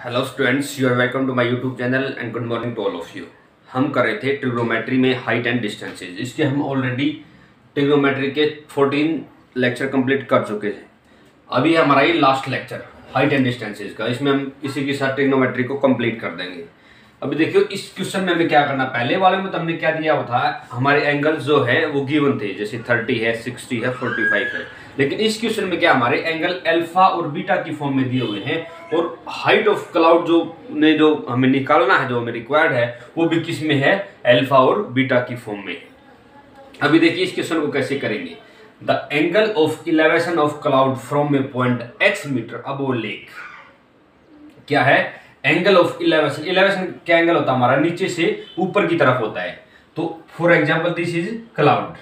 Hello students, you are welcome to my YouTube channel and good morning to all of you. हम कर रहे थे trigonometry में height and distances. इसके हम ऑलरेडी ट्रिग्नोमेट्री के 14 लेक्चर कंप्लीट कर चुके थे। अभी हमारा ये last lecture height and distances का, इसमें हम इसी के साथ ट्रिग्नोमेट्री को कंप्लीट कर देंगे। अभी देखियो इस क्वेश्चन में हमें क्या करना, पहले वाले में तो हमने क्या दिया हुआ था, हमारे एंगल्स जो है वो गिवन थे, जैसे 30 है, 60 है, 45 है। लेकिन इस क्वेश्चन में क्या हमारे एंगल अल्फा और बीटा की फॉर्म में दिए हुए हैं, और हाइट ऑफ क्लाउड जो हमें निकालना है, जो हमें रिक्वायर्ड है, वो भी किस में है, अल्फा और बीटा की फॉर्म में। अभी देखिए इस क्वेश्चन को कैसे करेंगे। The angle of elevation of cloud from a point x metre above lake. क्या है एंगल ऑफ इलेवेशन? इलेवेशन क्या एंगल होता है हमारा, नीचे से ऊपर की तरफ होता है। तो for example this is cloud,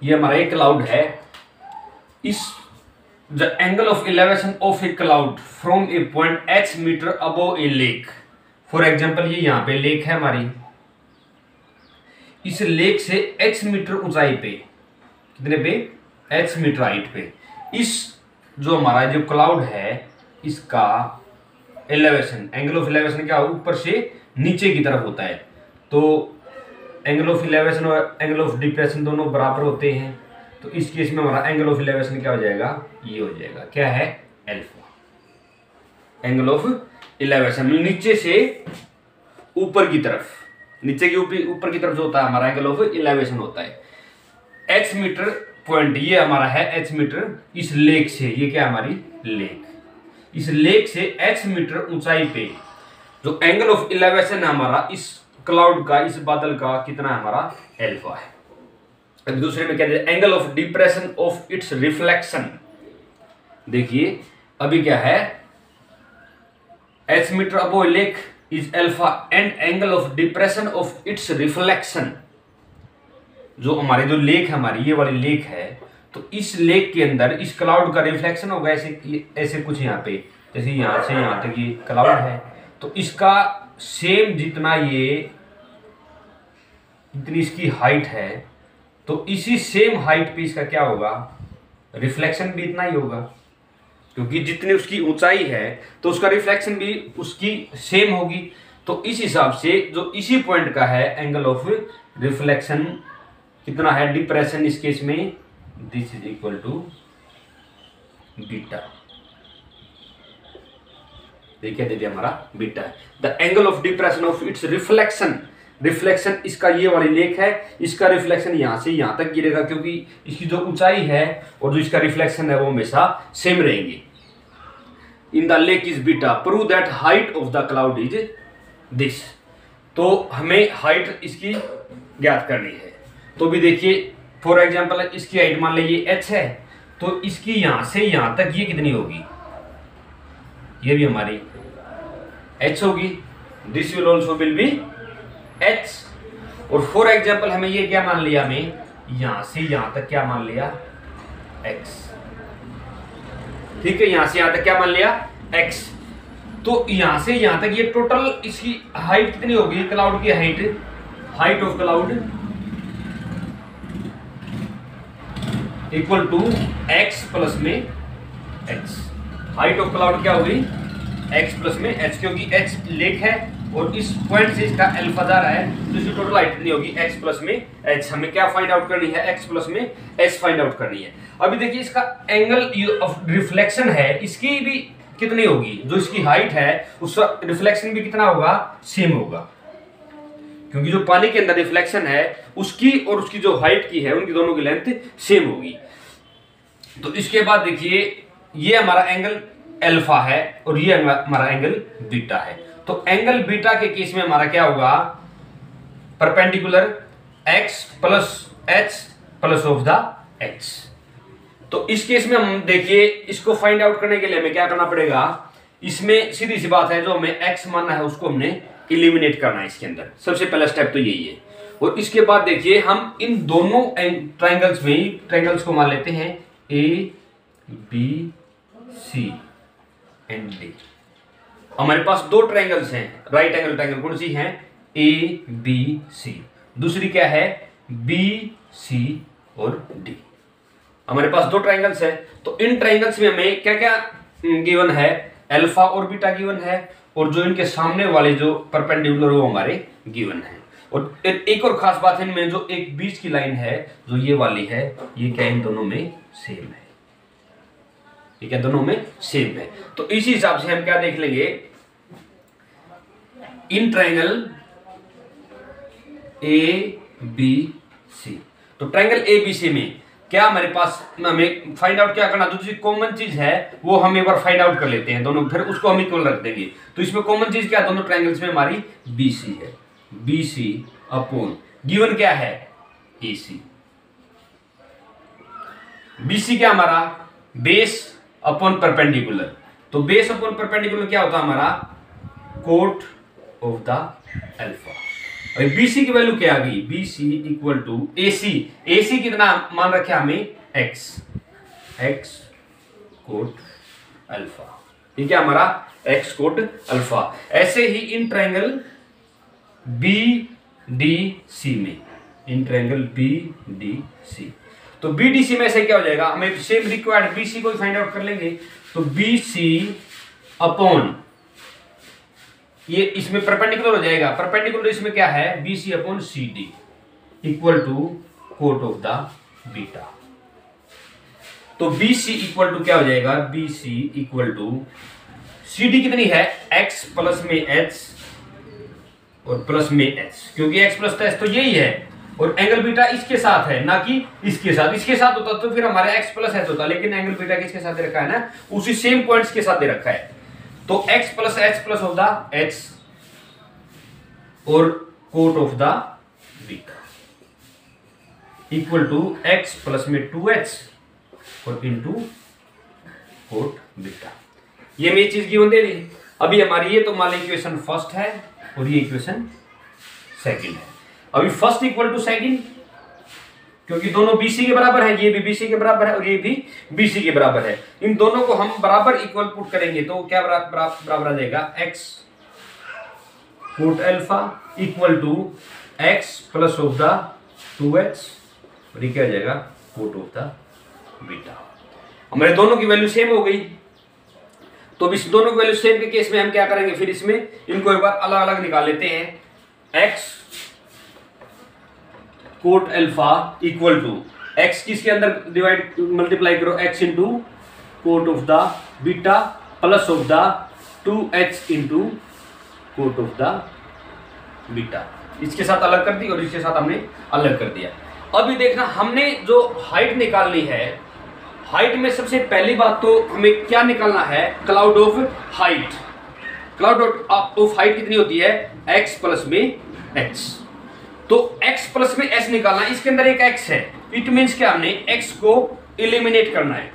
ये हमारा एक क्लाउड है। Is the angle of elevation of a cloud from a point x metre above a lake. For example ये यहाँ पे लेक है हमारी, इस लेक से x मीटर ऊंचाई पे, कितने पे, x मीटर हाइट पे, इस जो हमारा जो क्लाउड है इसका एलिवेशन, एंगल ऑफ एलिवेशन क्या, ऊपर से नीचे की तरफ होता है। तो एंगल ऑफ एलिवेशन और एंगल ऑफ डिप्रेशन दोनों बराबर होते हैं। तो इस केस में हमारा एंगल ऑफ एलिवेशन क्या हो जाएगा, ये हो जाएगा, क्या है, अल्फा। एंगल ऑफ एलिवेशन नीचे से ऊपर की तरफ, नीचे की ऊपर की तरफ जो होता है हमारा एंगल ऑफ एलिवेशन होता है। x मीटर पॉइंट ये हमारा है, x मीटर इस लेक से, ये क्या हमारी लेक, इस लेक से x मीटर ऊंचाई पे जो एंगल ऑफ इलेवेशन है हमारा इस क्लाउड का, इस बादल का, कितना है हमारा, अल्फा है। अब दूसरे में क्या है, angle of depression of its reflection. देखिए अभी क्या है, x metre above lake is alpha and angle of depression of its reflection. जो हमारी जो लेक है, हमारी ये वाली लेक है, तो इस लेक के अंदर इस क्लाउड का रिफ्लेक्शन होगा, ऐसे कुछ यहाँ पे, जैसे यहाँ से यहाँ तक ये क्लाउड है, तो इसका सेम जितना ये, जितनी इसकी हाइट है, तो इसी सेम हाइट पे इसका क्या होगा, रिफ्लेक्शन भी इतना ही होगा, क्योंकि जितनी उसकी ऊंचाई है तो उसका रिफ्लेक्शन भी उसकी सेम होगी। तो इस हिसाब से जो इसी पॉइंट का है एंगल ऑफ रिफ्लेक्शन कितना है, डिप्रेशन इस केस में, this is equal to beta. देखिए दे दिया हमारा बीटा है। The angle of depression of its reflection, reflection इसका ये वाली लेक है, इसका रिफ्लेक्शन यहां से यहां तक गिरेगा, क्योंकि इसकी जो ऊंचाई है और जो इसका रिफ्लेक्शन है वो हमेशा सेम रहेंगे। In the lake is beta, prove that height of the cloud is this. तो हमें हाइट इसकी ज्ञात करनी है। तो भी देखिए फॉर एग्जांपल इसकी हाइट मान लीजिए h है, तो इसकी यहां से यहां तक ये कितनी होगी, ये भी हमारी h होगी, this will also will be h। और फॉर एग्जांपल हमें ये क्या मान लिया, हमें यहां से यहां तक क्या मान लिया, x। ठीक है, यहां से यहां तक क्या मान लिया, x। तो यहां से यहां तक ये टोटल इसकी हाइट कितनी होगी, क्लाउड की height, height of cloud equal to x plus में h। हाइट ऑफ क्लाउड क्या होगी, x प्लस में h, क्योंकि h लेक है और इस पॉइंट से इसका अल्फा जा रहा है, तो इसकी टोटल हाइट कितनी होगी, x प्लस में h। हमें क्या फाइंड आउट करनी है, x प्लस में h फाइंड आउट करनी है। अभी देखिए इसका एंगल ऑफ रिफ्लेक्शन है, इसकी भी कितनी होगी, जो इसकी हाइट है उसका रिफ्लेक्शन भी कितना होगा, सेम होगा, क्योंकि जो पानी के अंदर रिफ्लेक्शन है उसकी और उसकी जो हाइट की है, उनकी दोनों की लेंथ सेम होगी। तो इसके बाद देखिए ये हमारा एंगल अल्फा है और ये हमारा एंगल बीटा है। तो एंगल बीटा के केस में हमारा क्या होगा, perpendicular x plus h plus of the h। तो इस केस में हम देखिए इसको फाइंड आउट करने के लिए हमें क्या करना पड़ेगा, इसमें सीधी सी बात है, जो हमें x मानना है उसको हमने इलिमिनेट करना है इसके अंदर, सबसे पहला स्टेप तो यही है। और इसके बाद देखिए हम इन दोनों ट्रायंगल्स में, ट्रायंगल्स को मान लेते हैं A B C and D। हमारे पास दो ट्रायंगल्स हैं, राइट एंगल ट्रायंगल कौन सी हैं, A B C, दूसरी क्या है, B C और D। हमारे पास दो ट्रायंगल्स है, तो इन ट्रायंगल्स में हमें क्या क्या गिवन है, अल्फा और बीटा गिवन है, और जो इनके सामने वाले जो परपेंडिकुलर वो हमारे गिवन है। और एक और खास बात है इनमें, जो एक बीच की लाइन है जो ये वाली है, ये क्या इन दोनों में सेम है, ये क्या दोनों में सेम है। तो इसी हिसाब से हम क्या देख लेंगे, इन ट्रायंगल ए बी सी। तो ट्रायंगल ए बी सी में क्या हमारे पास, हमें फाइंड आउट क्या करना, दूसरी कॉमन चीज है वो हम एक बार फाइंड आउट कर लेते हैं दोनों, फिर उसको हम इक्वल रख देंगे। तो इसमें कॉमन चीज क्या है, दोनों ट्रायंगल्स में हमारी बी सी है, बी सी अपॉन गिवन क्या है ए सी। बी सी क्या हमारा, बेस अपॉन परपेंडिकुलर। तो बेस अपॉन परपेंडिकुलर क्या होता है हमारा, cot of the alpha. B C की वैल्यू क्या आ गई, B C equal to A C. A C कितना मान रखे हमें, एक्स, एक्स कोट अल्फा, ये क्या हमारा एक्स कोट अल्फा। ऐसे ही इन ट्रायंगल बी डी सी में, in triangle B D C, तो बी डी सी में ऐसे क्या हो जाएगा, हमें सेम रिक्वायर्ड बी सी को फाइंड आउट कर लेंगे। तो बी सी अपॉन, ये इसमें परपेंडिकुलर हो जाएगा, परपेंडिकुलर इसमें क्या है, B C upon C D equal to cot of the beta. तो बी सी इक्वल टू क्या हो जाएगा, B C equal to C D कितनी है, एक्स प्लस में एच और प्लस में एच, क्योंकि एक्स प्लस एच तो यही है, और एंगल बीटा इसके साथ है ना कि इसके साथ। इसके साथ होता तो फिर हमारा एक्स प्लस एच होता, लेकिन एंगल बीटा किसके साथ दे रखा है ना, उसी सेम पॉइंट्स के साथ दे रखा है। तो x plus H plus of the H और cot of the beta equal to x plus में 2h और इनटू कोट बीटा। ये मेरी चीज गिवन दे दी। अभी हमारी ये तो मान ली इक्वेशन फर्स्ट है और ये इक्वेशन सेकंड है। अभी फर्स्ट इक्वल टू सेकंड, क्योंकि दोनों बीसी के बराबर है, ये भी बीसी के बराबर है और ये भी बीसी के बराबर है। इन दोनों को हम बराबर इक्वल पुट करेंगे तो क्या बराबर आ जाएगा, x cot alpha equal to x plus of the 2h और ये क्या आ जाएगा, कोट ऑफ द बीटा। हमारे दोनों की वैल्यू सेम हो गई। तो इस दोनों की वैल्यू सेम के केस में हम क्या करेंगे, फिर इसमें इनको एक बार अलग अलग निकाल लेते हैं। X cot alpha equal to x किसके अंदर डिवाइड मल्टीप्लाई करो, x into cot of the beta plus of the 2h into cot of the beta. इसके साथ अलग कर दी और इसके साथ हमने अलग कर दिया। अभी देखना, हमने जो हाइट निकालनी है, हाइट में सबसे पहली बात तो हमें क्या निकालना है, cloud of height. Cloud of height कितनी होती है, x प्लस में h। तो x प्लस में h निकालना, इसके अंदर एक x है, इट मीन्स क्या हमने x को एलिमिनेट करना है,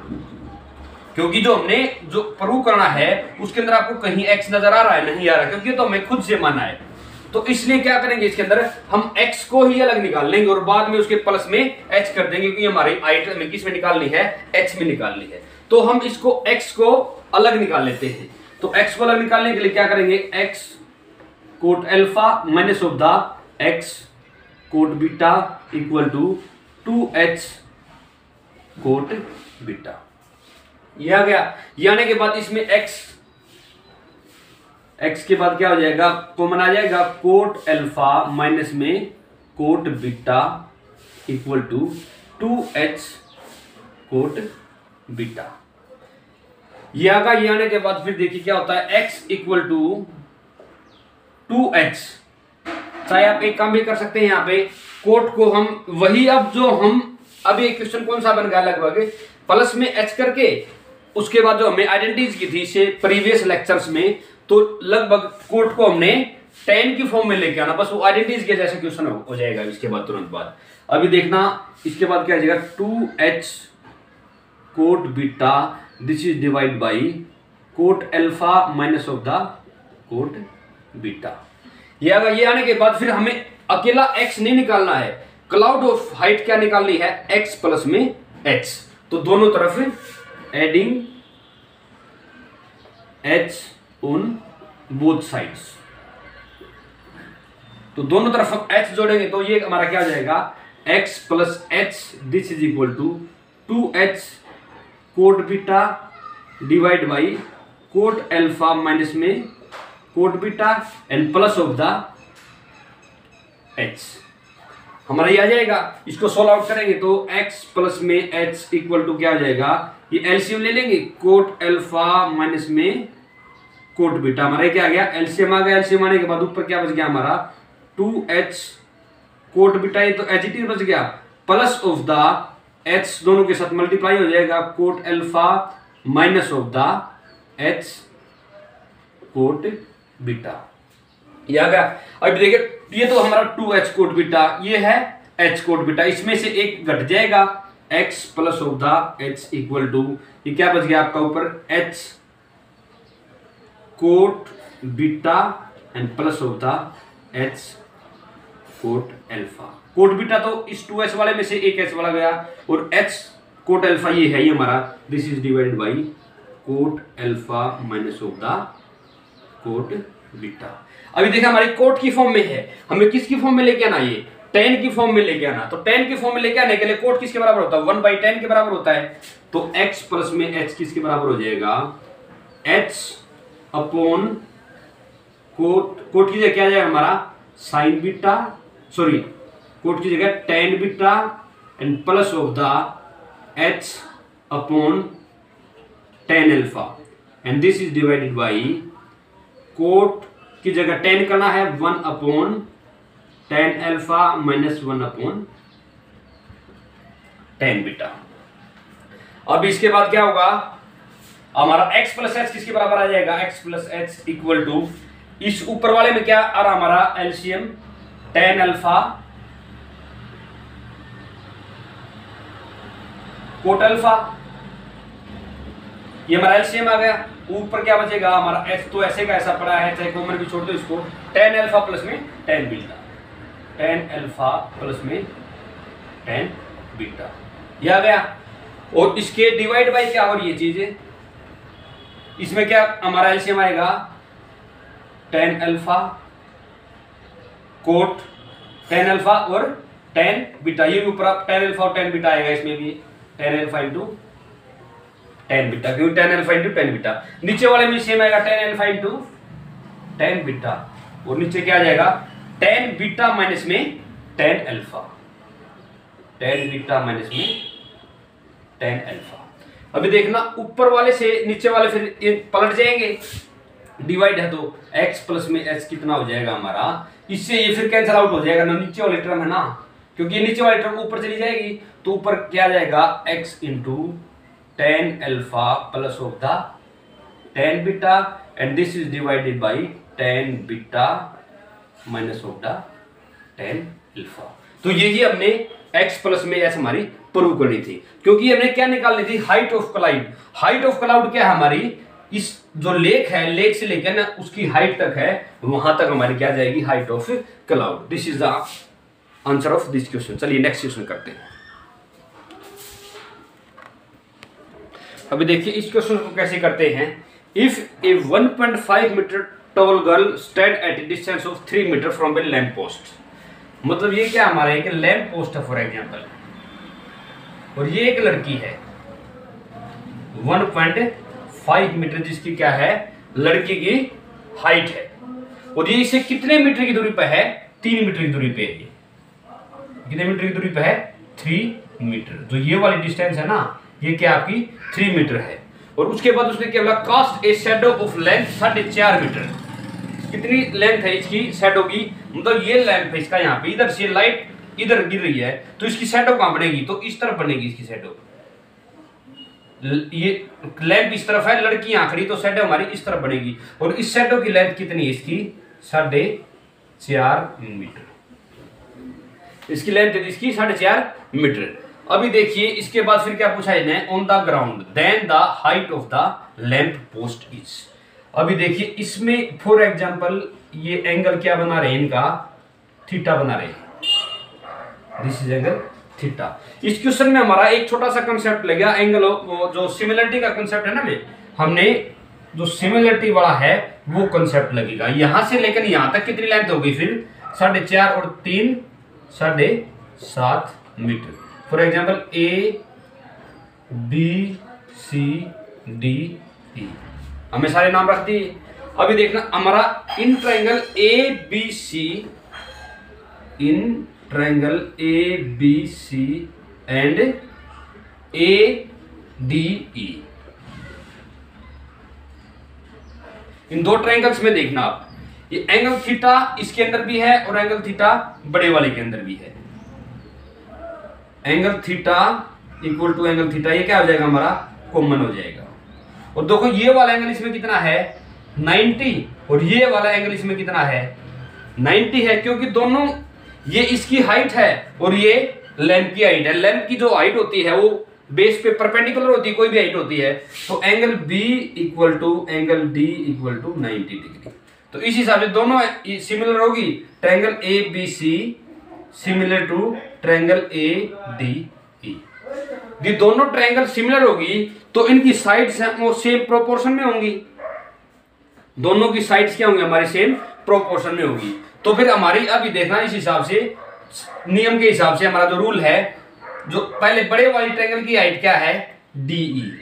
क्योंकि जो हमने जो प्रूव करना है उसके अंदर आपको कहीं x नजर आ रहा है, नहीं आ रहा, क्योंकि तो हमें खुद से माना है। तो इसलिए क्या करेंगे, इसके अंदर हम x को ही अलग निकाल लेंगे और बाद में उसके प्लस में h कर देंगे, क्योंकि हमारी हाइट हमें किस में निकालनी है, h में निकालनी है। तो हम इसको x को अलग निकाल लेते हैं। तो x को अलग निकालने के लिए क्या करेंगे, x cot alpha minus of the x cot beta equal to 2h cot beta. ये आ गया। ये आने के बाद इसमें x के बाद क्या हो जाएगा, कॉमन आ जाएगा, कोट अल्फा माइनस में cot beta equal to 2h cot beta. ये आगा। ये आने के बाद फिर देखिए क्या होता है, x इक्वल टू 2h। चाहे आप एक काम भी कर सकते हैं, यहाँ पे कोट को हम वही, अब जो हम अभी एक क्वेश्चन कौन सा बन गया लगभग प्लस में h करके, उसके बाद जो हमने आइडेंटिटीज की थी से प्रीवियस लेक्चर्स में, तो लगभग कोट को हमने 10 की फॉर्म में लेके आना, बस वो आइडेंटिटीज के जैसे क्वेश्चन हो जाएगा इसके बाद तुरंत बाद। अभी देखना इसके बाद क्या आ जाएगा, 2h cot beta this is divide by cot alpha minus of the cot beta. ये आगा। ये आने के बाद फिर हमें अकेला x नहीं निकालना है, क्लाउड ऑफ हाइट क्या निकालनी है, x प्लस में h। तो दोनों तरफ adding h on both sides, तो दोनों तरफ हम h जोड़ेंगे तो ये हमारा क्या हो जाएगा, x plus h this is equal to 2h cot beta divide by cot alpha minus में cot beta and plus of the H. हमारा ये आ जाएगा, इसको सोल्व आउट करेंगे तो x प्लस में h इक्वल टू क्या हो जाएगा, ये एलसीएम ले लेंगे, कोट अल्फा माइनस में कोट बीटा, हमारा क्या आ गया, एलसीएम आ गया। एलसीएम आने के बाद ऊपर क्या बच गया हमारा 2h कोट बीटा, ये तो एच बच गया, प्लस ऑफ द h दोनों के साथ मल्टीप्लाई हो जाएगा, cot alpha minus of the h cot beta, ये आ गया। अब देखिए ये तो हमारा 2h कोट बीटा, ये है h कोट बीटा, इसमें से एक घट जाएगा, x plus of the h equal to, ये क्या बच गया आपका ऊपर h cot beta and plus of the h cot alpha. Cot beta तो इस 2h वाले में से एक h वाला गया, और h कोट अल्फा ये है, ये हमारा this is divided by cot alpha minus of the cot beta. अभी देखा हमारी कोट की फॉर्म में है, हमें किसकी फॉर्म में लेके आना, ये tan की फॉर्म में लेके आना। तो tan की फॉर्म में लेके आने के लिए कोट किसके बराबर होता है, 1/tan के बराबर होता है। तो x प्लस में h किसके बराबर हो जाएगा, h अपॉन कोट की जगह क्या आ जाएगा हमारा साइन बीटा, सॉरी कोट की जगह tan beta and plus of the h upon tan alpha, and this is divided by cot की जगह tan करना है 1 upon tan alpha minus 1 upon tan beta. अब इसके बाद क्या होगा, हमारा x प्लस एच किसके बराबर आ जाएगा, x plus h equal to, इस ऊपर वाले में क्या आ रहा हमारा LCM tan alpha cot alpha, ये हमारा एलसीएम आ गया। ऊपर क्या बचेगा हमारा एच, तो ऐसे का ऐसा पड़ा है, चाहे कॉमन भी छोड़ दो इसको, tan अल्फा प्लस में tan beta, tan alpha plus में tan बीटा, ये आ गया। और इसके डिवाइड बाय क्या हो रही है चीजें, इसमें क्या हमारा एलसीएम आएगा tan alpha cot tan alpha और tan बीटा, ये भी ऊपर tan अल्फा और tan बीटा आएगा, इसमें भी tan alpha into tan beta, क्योंकि tan alpha into tan beta. नीचे वाले में सेम आएगा tan alpha into tan beta, और नीचे क्या आ जाएगा tan बीटा माइनस में tan alpha, tan beta minus में tan अल्फा। अभी देखना ऊपर वाले से नीचे वाले फिर पलट जाएंगे, डिवाइड है तो x प्लस में h कितना हो जाएगा हमारा, इससे ये फिर कैंसिल आउट हो जाएगा ना, नीचे वाली टर्म है ना, क्योंकि ये नीचे वाली टर्म ऊपर चली जाएगी, तो ऊपर क्या आ जाएगा x into tan alpha plus of the tan beta, and this is divided by tan beta minus of the tan alpha. तो ये हमने x प्लस में h हमारी प्रूव करनी थी, क्योंकि हमने क्या निकालनी थी, height of cloud. Height of cloud क्या है हमारी, इस जो लेक है, लेक से लेकर ना उसकी हाइट तक है, वहां तक हमारी क्या जाएगी, height of cloud. This is the answer of this question. चलिए नेक्स्ट क्वेश्चन करते हैं। अभी देखिए इस क्वेश्चन को कैसे करते हैं। If a 1.5 meter tall girl stand at a distance of 3 meter from a lamp post, मतलब ये क्या हमारा एक लैंप पोस्ट है फॉर एग्जांपल, और ये एक लड़की है 1.5 मीटर जिसकी क्या है, लड़की की हाइट है, और ये इसे कितने मीटर की दूरी पे है, 3 मीटर की दूरी पे है। ये कितने मीटर की दूरी पे है, 3 मीटर। जो ये वाली डिस्टेंस है ना, ये क्या आपकी 3 मीटर है। और उसके बाद उसने क्या बोला, cast a shadow of length 4.5 meter. कितनी लेंथ है इसकी शैडो की, मतलब ये लेंथ है इसका, यहाँ पे इधर से लाइट इधर गिर रही है, तो इसकी शैडो कहां बनेगी, तो इस तरफ बनेगी इसकी शैडो। ये लैंप इस तरफ है, लड़की यहां खड़ी, तो शैडो हमारी इस तरफ बनेगी। और इस शैडो की लेंथ कितनी है इसकी, 4.5 मीटर। इसकी लेंथ है इसकी 4.5 मीटर। अभी देखिए इसके बाद फिर क्या पूछा है, on the ground then the height of the lamp post is. अभी देखिए इसमें फॉर एग्जांपल ये एंगल क्या बना रहे हैं, इनका थीटा बना रहे हैं, दिस इज एंगल थीटा। इस क्वेश्चन में हमारा एक छोटा सा कंसेप्ट लगेगा, एंगल वो जो सिमिलरिटी का कंसेप्ट है ना, हमने जो सिमिलरिटी वाला है वो कंसेप्ट लगेगा। यहां से लेकर यहां तक कितनी लेंथ होगी फिर, 4.5 और 3 7.5 meter. For example A B C D E, हमने सारे नाम रख दिए। अभी देखना हमारा in triangle A B C, in triangle A B C and A D E, इन दो ट्रायंगल्स में देखना आप, ये एंगल थीटा इसके अंदर भी है और एंगल थीटा बड़े वाले के अंदर भी है। Angle theta equal to angle theta, ये क्या हो जाएगा हमारा कॉमन हो जाएगा। और देखो ये वाला एंगल इसमें कितना है 90 और ये वाला एंगल इसमें कितना है 90 है, क्योंकि दोनों ये इसकी हाइट है और ये लेंथ की हाइट है। लेंथ की जो हाइट होती है वो बेस पे परपेंडिकुलर होती है, कोई भी हाइट होती है। तो angle B equal to angle D equal to 90 degree. तो इस हिसाब से दोनों सिमिलर होगी। Triangle A B C similar to triangle A D E. ये दोनों ट्रायंगल सिमिलर होगी तो इनकी साइड्स हैं वो सेम प्रोपोर्शन में होंगी। दोनों की साइड्स क्या होंगी हमारी सेम प्रोपोर्शन में होगी। तो फिर हमारी अभी देखना इस हिसाब से नियम के हिसाब से हमारा जो रूल है, जो पहले बड़े वाली ट्रायंगल की हाइट क्या है DE.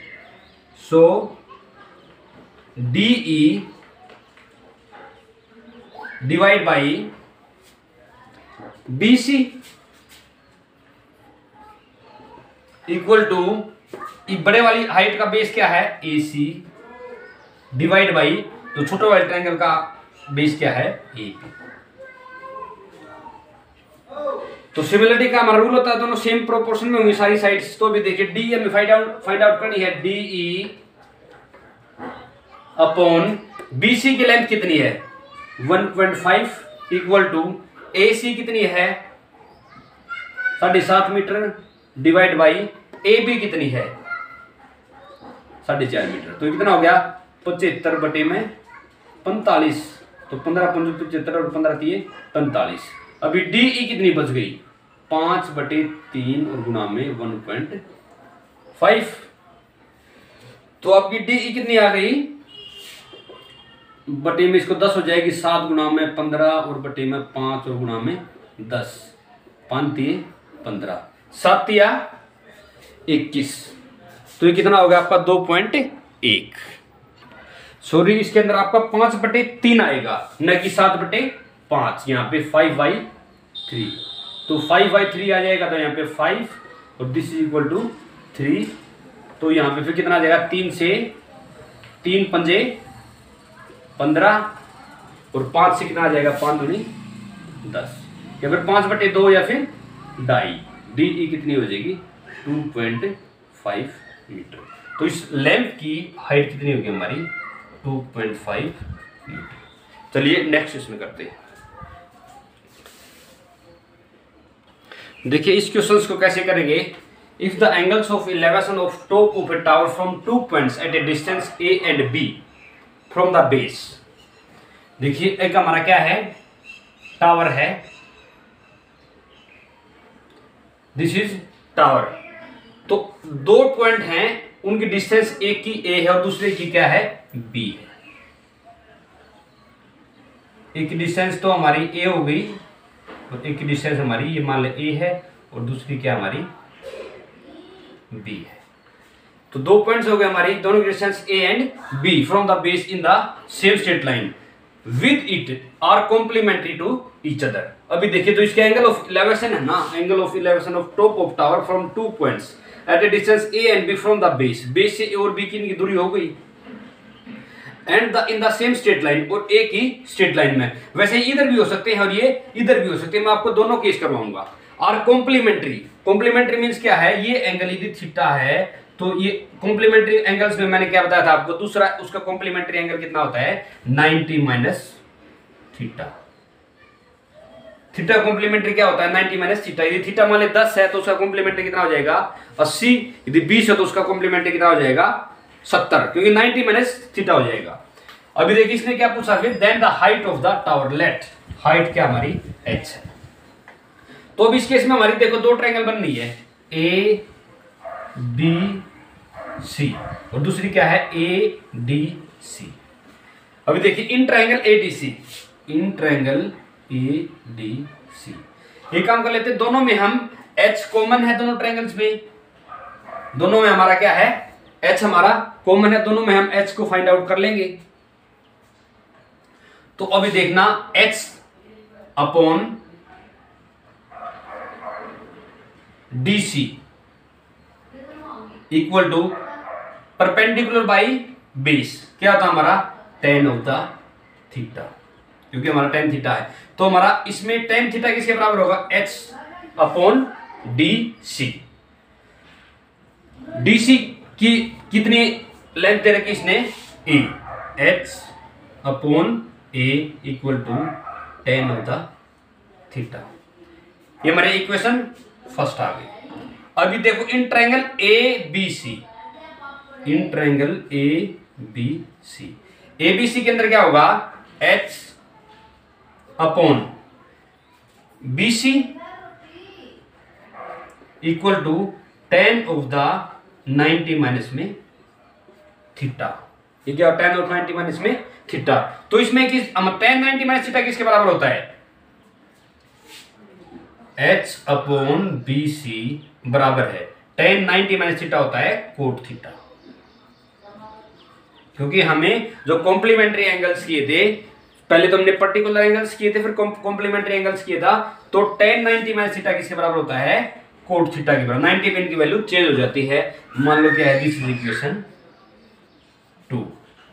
So DE divide by BC equal to बड़े वाली हाइट का बेस क्या है AC डिवाइड बाई तो छोटे वाले ट्रायंगल का बेस क्या है AP। तो सिमिलरिटी का हमारा रूल होता है दोनों सेम प्रोपोर्शन में होंगी सारी साइड्स। तो भी देखिए डी हमें फाइंड आउट करनी है, DE अपॉन BC की लेंथ कितनी है 1.5 इक्वल टू AC कितनी है 7.5 मीटर डिवाइड बाई AB कितनी है 4.5 मीटर। तो कितना हो गया 75 बटे में 45। तो 15 × 75 और 15 दिए 45। अभी DE कितनी बच गई 5 बटे 3 और गुना में 1.5। तो आपकी DE कितनी आ गई बटे में इसको 10 हो जाएगी 7 गुना में 15 और बटे में 5 और गुना में 10 5 दिए 15 7 या 21। तो ये कितना हो गया आपका 2.1। सॉरी इसके अंदर आपका 5 बटे 3 आएगा न कि 7 बटे 5। यहाँ पे 5/3 तो 5/3 आ जाएगा। तो यहाँ पे 5 और दिस इज इक्वल टू 3। तो यहाँ पे फिर कितना आ जाएगा 3 से 3 पंजे 15 और 5 से कितना आ जाएगा 5 दूनी 10 या फिर 5 बटे 2 या फिर 2.5। DE कितनी हो जाएगी 2.5 मीटर। तो इस लेंथ की हाइट कितनी होगी हमारी 2.5 मीटर। चलिए नेक्स्ट इसमें करते हैं। देखिए इस क्वेश्चंस को कैसे करेंगे। If the angles of elevation of top of A tower from 2 points at a distance A and B from the base. देखिए एक हमारा क्या है टावर है, दिस इज टावर। तो 2 पॉइंट हैं उनकी डिस्टेंस एक की A है और दूसरे की क्या है B है। एक की डिस्टेंस तो हमारी A हो गई और एक की डिस्टेंस हमारी ये मान ले A है और दूसरी क्या हमारी B है। तो 2 पॉइंट्स हो गए हमारी, दोनों की distance A and B from the base in the same straight line with it are complementary to each other. अभी देखिए तो इसके एंगल ऑफ इलेवेशन है ना, angle of elevation of top of tower from 2 points at a distance A and B from the base. Base से A और B की इनकी दूरी हो गई and in the same straight line और एक ही स्ट्रेट लाइन में। वैसे इधर भी हो सकते हैं और ये इधर भी हो सकते हैं, मैं आपको दोनों केस करवाऊंगा। आर कॉम्प्लीमेंट्री, कॉम्प्लीमेंट्री मींस क्या है, ये एंगल यदि थीटा है तो ये कॉम्प्लीमेंट्री एंगल्स में मैंने क्या बताया था आपको, दूसरा उसका कॉम्प्लीमेंट्री एंगल कितना होता है 90 माइनस थीटा। थीटा कॉम्प्लीमेंट्री क्या होता है 90 माइनस थीटा। यदि थीटा मान ले 10 है तो उसका कॉम्प्लीमेंट्री कितना हो जाएगा 80। यदि 20 है तो उसका कॉम्प्लीमेंट्री कितना हो जाएगा 70, क्योंकि 90 माइनस थीटा हो जाएगा। अभी देखिए इसने क्या पूछा फिर, then the height of the tower, let height क्या हमारी h है। तो अब इस केस में हमारी देखो 2 ट्रायंगल बन रही है A B C और दूसरी क्या है A D C। अभी देखिए in triangle ADC, in triangle ADC ये काम कर लेते हैं। दोनों में हम h कॉमन है, दोनों ट्रायंगल्स में, दोनों में हमारा क्या है एच हमारा कॉमन है, दोनों में हम एच को फाइंड आउट कर लेंगे। तो अभी देखना h upon D C equal to perpendicular by base क्या होता है हमारा टेन ऑफ द थीटा, क्योंकि हमारा टेन थीटा है। तो हमारा इसमें टेन थीटा किसके बराबर होगा, H upon D C. D C की कितनी लेंथ दे रखी इसने, A, H upon A equal to tan of the theta. ये हमारे इक्वेशन फर्स्ट आ गई। अभी देखो in triangle A B C, in triangle A B C, A B C के अंदर क्या होगा, H upon B C equal to tan of the 90 minus में थीटा। ये क्या, टेन ऑफ 90 माइनस में थीटा। तो इसमें किस टेन 90 माइनस थीटा किसके बराबर होता है, एच अपॉन बी सी बराबर है टेन 90 माइनस थीटा होता है कोट थीटा। क्योंकि हमें जो कॉम्प्लीमेंट्री एंगल्स किए थे, पहले तो हमने पर्टिकुलर एंगल्स किए थे, फिर कॉम्प्लीमेंट्री एंगल्स किया था, तो टेन 90 माइनस थीटा किसके बराबर होता है, कोट थीटा के बराबर। 90 पे इनकी वैल्यू चेंज हो जाती है। मान लो क्या है, दिस इज इक्वेशन 2।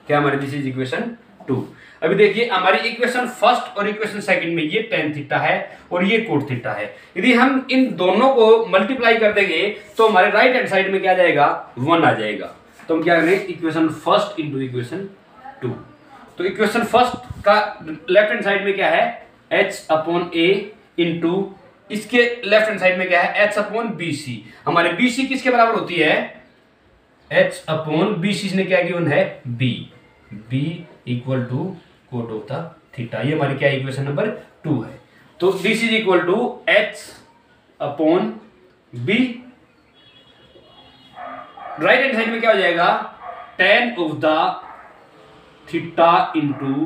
क्या हमारी दिस इज इक्वेशन 2। अभी देखिए हमारी इक्वेशन फर्स्ट और इक्वेशन सेकंड में ये टेन थीटा है और ये कोट थीटा है। यदि हम इन दोनों को मल्टीप्लाई कर देंगे तो हमारे राइट हैंड साइड में क्या आ जाएगा, 1 आ जाएगा। तो हम क्या करेंगे, इक्वेशन फर्स्ट इंटू इक्वेशन 2। तो इक्वेशन फर्स्ट का लेफ्ट हैंड साइड में क्या है, एच अपॉन ए इंटू इसके लेफ्ट हैंड साइड में क्या है, एच अपॉन बी सी। हमारे बी सी किसके बराबर होती है, एच अपॉन बी सी ने क्या गिवन है, B, B equal to cot of the theta. ये हमारी क्या इक्वेशन नंबर 2 है। तो this is equal to h upon B, right hand side में क्या हो जाएगा, tan of the theta into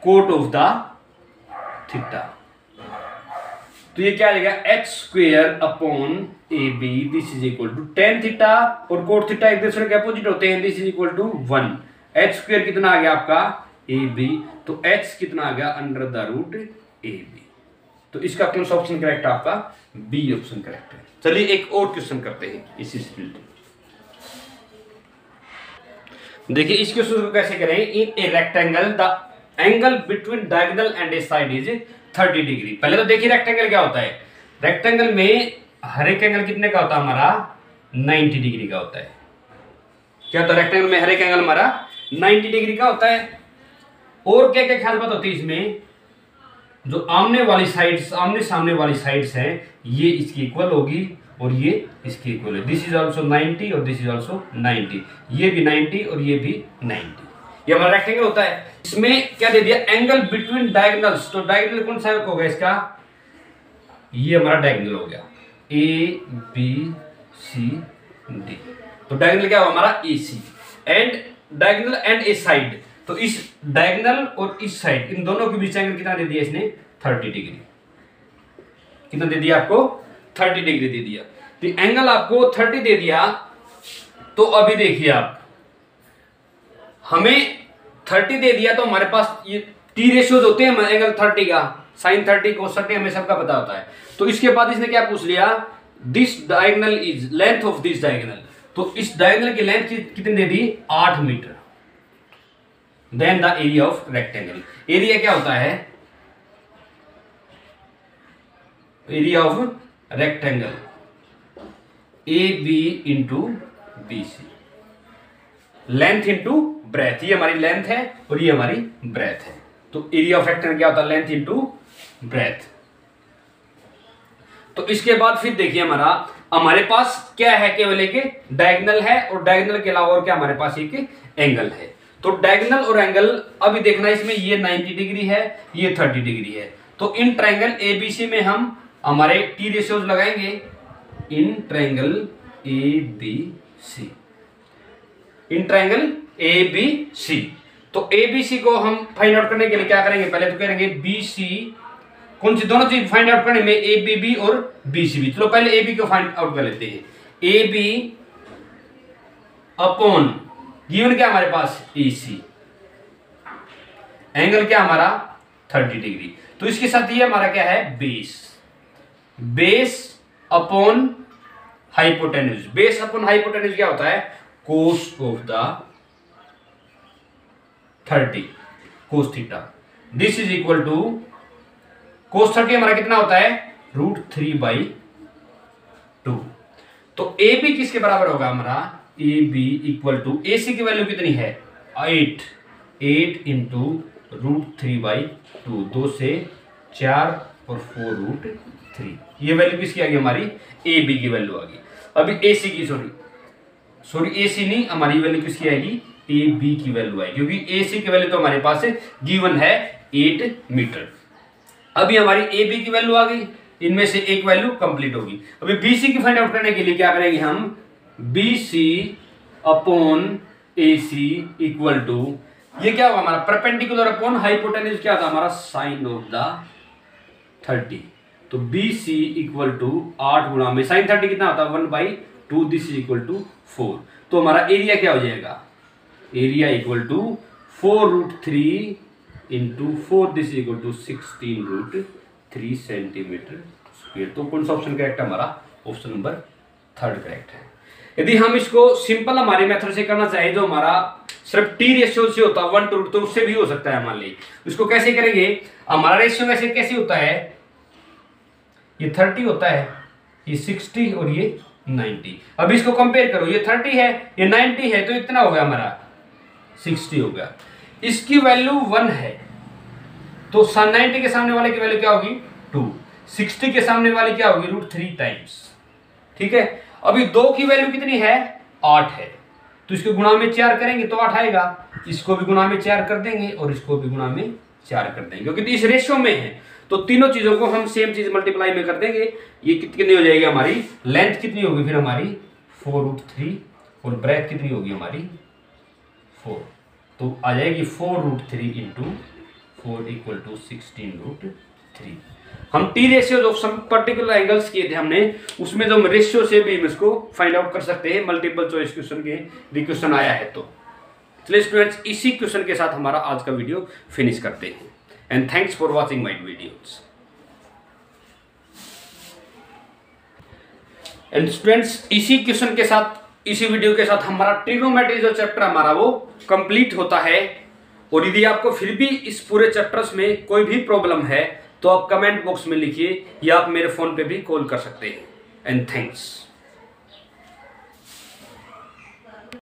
cot of the theta. तो ये क्या आ जाएगा, h square upon A B, this is equal to tan theta और कोट थीटा एक दूसरे के अपोजिट होते हैं, this is equal to 1। H square कितना आ गया आपका, ए बी, तो एच कितना आ गया, under the root A B. तो इसका कौन सा ऑप्शन करेक्ट है आपका, बी ऑप्शन करेक्ट है। चलिए एक और क्वेश्चन करते हैं इसी से रिलेटेड। देखिए इस क्वेश्चन को कैसे करें, in a rectangle the angle between diagonal and a side is 30 degree. पहले तो देखिए रेक्टेंगल क्या होता है, रेक्टेंगल में हर एक एंगल कितने का होता है हमारा, 90 डिग्री का होता है। क्या होता है, रेक्टेंगल में हर एक एंगल हमारा 90 डिग्री का होता है। और क्या क्या ख्याल बात होती है इसमें, जो आमने वाली साइड्स, आमने सामने वाली साइड्स हैं, ये इसकी इक्वल होगी और ये इसकी इक्वल है। दिस इज ऑल्सो 90 और दिस इज ऑल्सो 90, ये भी 90 और ये भी 90। ये हमारा रेक्टेंगल होता है। इसमें क्या दे दिया, एंगल बिटवीन डायगोनल्स। तो डायगोनल कौन सा होगा इसका, ये हमारा डायगोनल हो गया, ए बी सी डी। तो डायगोनल क्या होगा हमारा, A C. And diagonal and a side, तो इस डायगोनल और इस साइड, इन दोनों के बीच एंगल कितना दे दिया इसने, 30 डिग्री। कितना दे दिया आपको, 30 डिग्री दे दिया। तो एंगल आपको 30 दे दिया। तो अभी देखिए आप, हमें 30 दे दिया, तो हमारे पास ये टी रेशियोज होते हैं एंगल 30 का, साइन 30 cos 30 हमें सबका पता होता है। तो इसके बाद इसने क्या पूछ लिया, this diagonal is length of this diagonal. तो इस डायगोनल की लेंथ कितनी दे दी, 8 meter. Then the area of rectangle, area क्या होता है, area of rectangle A B into B C, length into breadth. ये हमारी लेंथ है और ये हमारी ब्रेथ है। तो एरिया ऑफ रेक्टेंगल क्या होता है, लेंथ इंटू ब्रेथ। तो इसके बाद फिर देखिए हमारे पास क्या है, केवल एक डायगोनल है और डायगोनल के अलावा और क्या हमारे पास एक एंगल है। तो डायगोनल और एंगल अभी देखना, इसमें ये 90 डिग्री है, ये 30 डिग्री है। तो इन ट्रायंगल एबीसी में हम हमारे टी रेशियोज लगाएंगे, in triangle A B C, in triangle A B C. तो ए बी सी को हम फाइंड आउट करने के लिए क्या करेंगे, पहले तो करेंगे बी सी, कौन सी दोनों चीज फाइंड आउट करने में, ए बी बी और बी सी बी। चलो पहले ए बी को फाइंड आउट कर लेते हैं। ए बी अपॉन गिवन क्या हमारे पास AC, एंगल क्या हमारा 30 डिग्री। तो इसके साथ ये हमारा क्या है base upon hypotenuse. Base upon hypotenuse क्या होता है cos of the 30 cos theta. This is equal to cos 30 हमारा कितना होता है √3/2। तो ए बी किसके बराबर होगा हमारा A B equal to AC की वैल्यू कितनी है 8 इंटू √3/2, 2 से 4 और 4√3। ये वैल्यू किसकी आ गई हमारी ए बी की वैल्यू आ गई। अभी AC की सॉरी AC नहीं, हमारी वैल्यू किसकी आएगी ए बी की वैल्यू आएगी, क्योंकि AC की वैल्यू तो हमारे पास गिवन है 8 मीटर। अभी हमारी ए बी की वैल्यू आ गई, इनमें से एक वैल्यू कंप्लीट होगी। अभी BC की फाइंड आउट करने के लिए क्या करेंगे हम BC upon AC equal to ये क्या होगा हमारा परपेंडिकुलर अपॉन हाइपोटेन्यूज क्या था हमारा साइन ऑफ द 30। तो BC इक्वल टू 8 गुणा में साइन 30 कितना होता है 1/2, दिस इज इक्वल टू 4। तो हमारा एरिया क्या हो जाएगा area equal to 4√3 into 4, this is equal to 16√3 centimeter square. तो कौन सा ऑप्शन करेक्ट है हमारा ऑप्शन नंबर 3 करेक्ट है। यदि हम इसको सिंपल हमारे मेथड से करना चाहे जो हमारा सिर्फ T रेशियो से होता है 1:, तो उससे भी हो सकता है मान ली। उसको कैसे करेंगे हमारा रेशियो वैसे कैसे होता है ये 30 होता है, ये 60 और ये 90। अब इसको कंपेयर करो ये 30 है ये 90 है, तो इतना हो गया हमारा 60 हो गया। इसकी वैल्यू 1 है तो 90 के सामने वाले की वैल्यू क्या होगी 2, 60 के सामने वाले क्या होगी √3 टाइम्स। ठीक है, अभी 2 की वैल्यू कितनी है 8 है, तो इसको गुणा में 4 करेंगे तो 8 आएगा। इसको भी गुणा में 4 कर देंगे और इसको भी गुणा में 4 कर देंगे, क्योंकि इस रेशियो में है तो तीनों चीजों को हम सेम चीज मल्टीप्लाई में कर देंगे। ये कितनी हो जाएगी हमारी लेंथ कितनी होगी फिर हमारी 4√3 और ब्रेथ कितनी होगी हमारी 4, तो आ जाएगी 4√3 इंटू 4 इक्वल टू 16√3। हम T रेशियो जो सम पर्टिकुलर एंगल्स किए थे हमने उसमें जो रेशियो से भी हम इसको फाइंड आउट कर सकते हैं मल्टीपल चॉइस क्वेश्चन के भी क्वेश्चन आया है। तो चलिए स्टूडेंट्स इसी क्वेश्चन के साथ हमारा आज का वीडियो फिनिश करते हैं and thanks for watching my videos. And students इसी क्वेश्चन के साथ इसी वीडियो के साथ हमारा ट्रिग्नोमेट्री जो चैप्टर हमारा वो कंप्लीट होता है। और यदि आपको फिर भी इस पूरे चैप्टर्स में कोई भी प्रॉब्लम है तो आप कमेंट बॉक्स में लिखिए या आप मेरे फोन पे भी कॉल कर सकते हैं। And thanks.